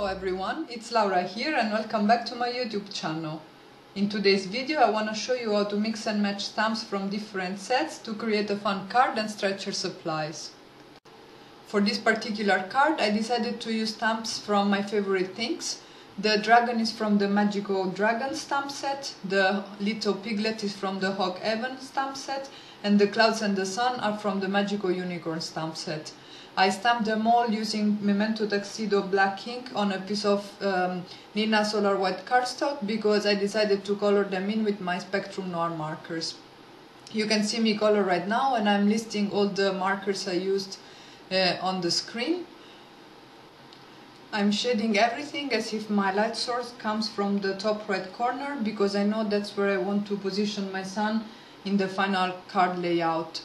Hello everyone, it's Laura here and welcome back to my YouTube channel. In today's video I want to show you how to mix and match stamps from different sets to create a fun card and stretch your supplies. For this particular card I decided to use stamps from my favorite things. The dragon is from the Magical Dragon stamp set, the little piglet is from the Hog Heaven stamp set, and the clouds and the sun are from the Magical Unicorn stamp set. I stamped them all using Memento Tuxedo black ink on a piece of Nina Solar White cardstock because I decided to color them in with my Spectrum Noir markers. You can see me color right now and I'm listing all the markers I used on the screen. I'm shading everything as if my light source comes from the top right corner because I know that's where I want to position my sun in the final card layout.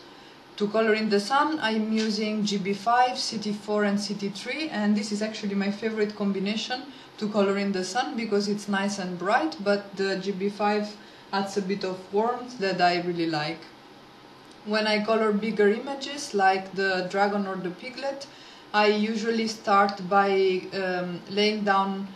To color in the sun, I'm using GB5, CT4 and CT3, and this is actually my favorite combination to color in the sun because it's nice and bright, but the GB5 adds a bit of warmth that I really like. When I color bigger images like the dragon or the piglet, I usually start by laying down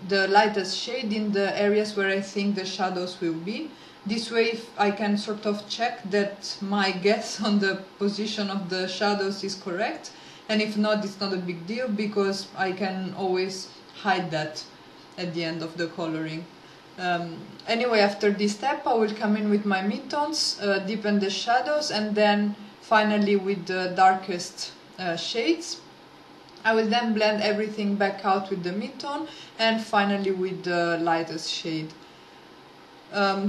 the lightest shade in the areas where I think the shadows will be. This way I can sort of check that my guess on the position of the shadows is correct, and if not, it's not a big deal because I can always hide that at the end of the coloring. Anyway, after this step I will come in with my midtones, deepen the shadows, and then finally with the darkest shades. I will then blend everything back out with the midtone and finally with the lightest shade.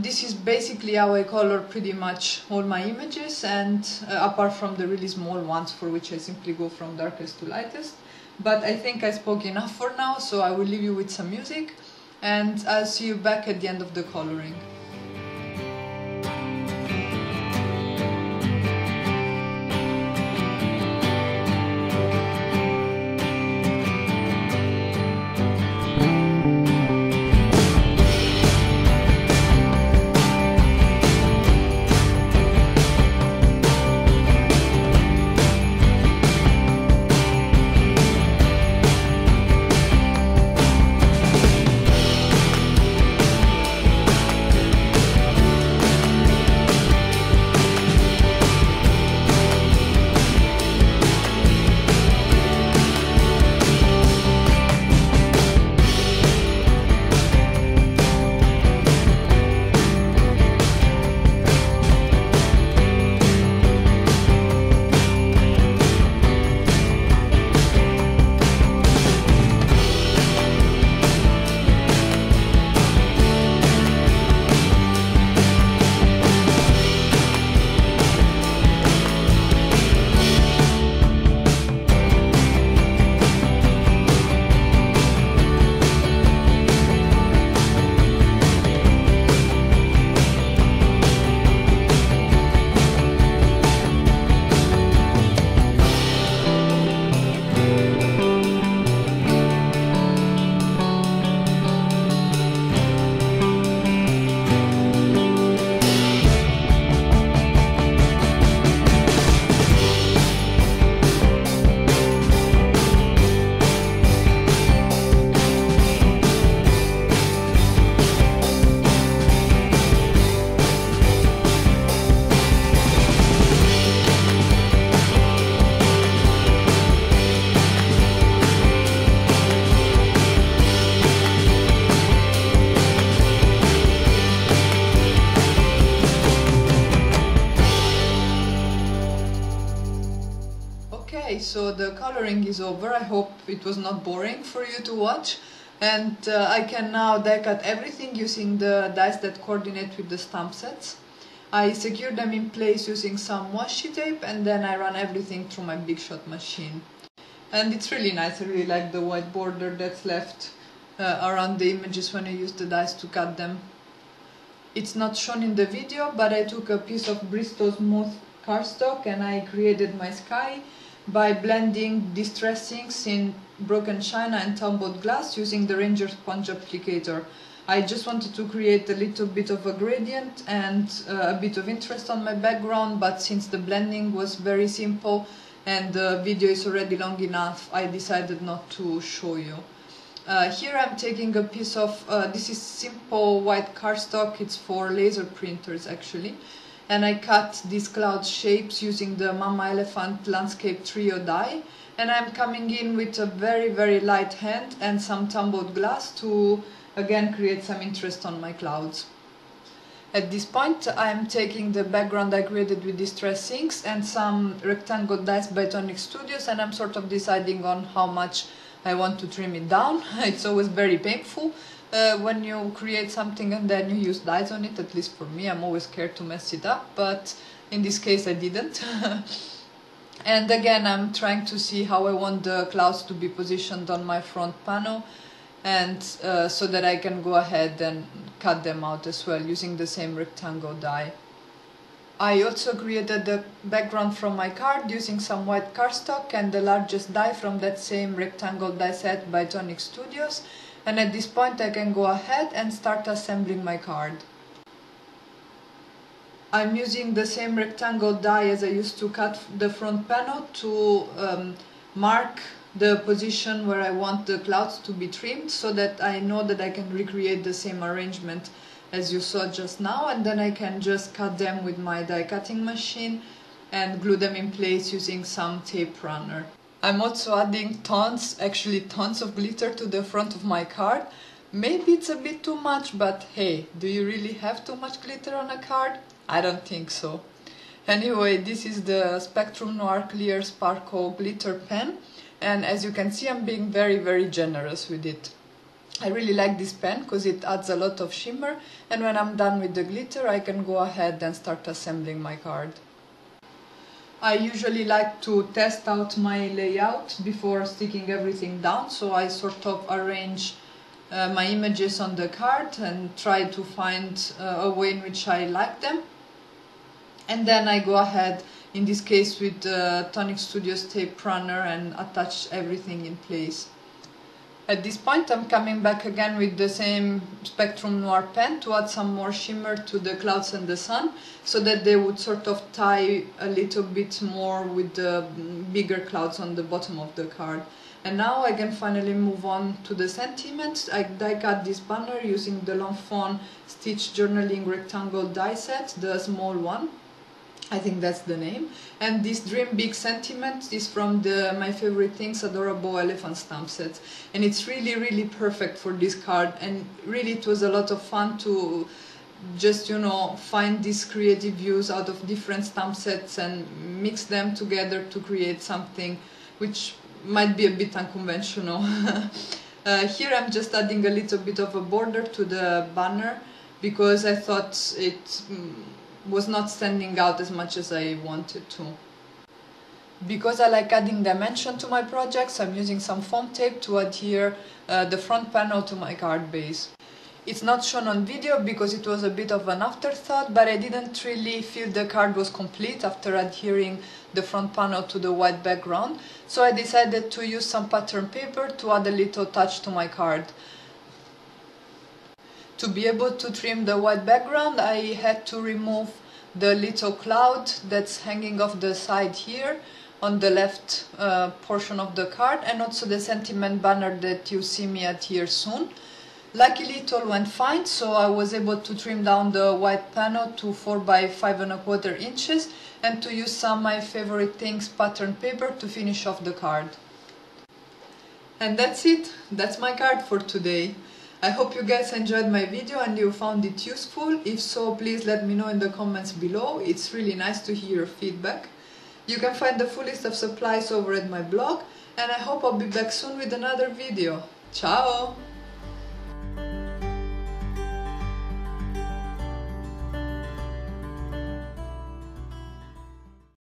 This is basically how I color pretty much all my images, and apart from the really small ones for which I simply go from darkest to lightest. But I think I spoke enough for now, so I will leave you with some music and I'll see you back at the end of the coloring. So the coloring is over. I hope it was not boring for you to watch, and I can now die cut everything using the dies that coordinate with the stamp sets. I secure them in place using some washi tape and then I run everything through my Big Shot machine. And it's really nice. I really like the white border that's left around the images when I use the dies to cut them. It's not shown in the video, but I took a piece of Bristol Smooth cardstock and I created my sky by blending distress inks in broken china and tumbled glass using the Ranger sponge applicator. I just wanted to create a little bit of a gradient and a bit of interest on my background, but since the blending was very simple and the video is already long enough, I decided not to show you. Here I'm taking a piece of, this is simple white cardstock, it's for laser printers actually. And I cut these cloud shapes using the Mama Elephant Landscape Trio die. And I'm coming in with a very light hand and some tumbled glass to again create some interest on my clouds. At this point I'm taking the background I created with distress inks and some rectangle dies by Tonic Studios, and I'm sort of deciding on how much I want to trim it down. It's always very painful when you create something and then you use dies on it, at least for me. I'm always scared to mess it up, but in this case I didn't. And again I'm trying to see how I want the clouds to be positioned on my front panel, and so that I can go ahead and cut them out as well using the same rectangle die. I also created the background from my card using some white cardstock and the largest die from that same rectangle die set by Tonic Studios, and at this point I can go ahead and start assembling my card. I'm using the same rectangle die as I used to cut the front panel to mark the position where I want the clouds to be trimmed, so that I know that I can recreate the same arrangement as you saw just now, and then I can just cut them with my die cutting machine and glue them in place using some tape runner. I'm also adding tons of glitter to the front of my card. Maybe it's a bit too much, but hey, do you really have too much glitter on a card? I don't think so. Anyway, this is the Spectrum Noir Clear Sparkle Glitter Pen, and as you can see I'm being very generous with it. I really like this pen because it adds a lot of shimmer, and when I'm done with the glitter I can go ahead and start assembling my card. I usually like to test out my layout before sticking everything down, so I sort of arrange my images on the card and try to find a way in which I like them. And then I go ahead, in this case with the Tonic Studios tape runner, and attach everything in place. At this point I'm coming back again with the same Spectrum Noir pen to add some more shimmer to the clouds and the sun, so that they would sort of tie a little bit more with the bigger clouds on the bottom of the card. And now I can finally move on to the sentiment. I die cut this banner using the L'Enfant Stitch Journaling Rectangle die set, the small one. I think that's the name. And this Dream Big sentiment is from the My Favorite Things Adorable Elephant stamp set. And it's really perfect for this card, and really it was a lot of fun to just, you know, find these creative views out of different stamp sets and mix them together to create something which might be a bit unconventional. Here I'm just adding a little bit of a border to the banner because I thought it was not standing out as much as I wanted to. Because I like adding dimension to my projects, I'm using some foam tape to adhere the front panel to my card base. It's not shown on video because it was a bit of an afterthought, but I didn't really feel the card was complete after adhering the front panel to the white background, so I decided to use some pattern paper to add a little touch to my card. To be able to trim the white background, I had to remove the little cloud that's hanging off the side here on the left portion of the card, and also the sentiment banner that you see me adhere soon. Luckily it all went fine, so I was able to trim down the white panel to 4 by 5¼ inches and to use some My Favorite Things pattern paper to finish off the card. And that's it, that's my card for today. I hope you guys enjoyed my video and you found it useful. If so, please let me know in the comments below. It's really nice to hear your feedback. You can find the full list of supplies over at my blog, and I hope I'll be back soon with another video. Ciao!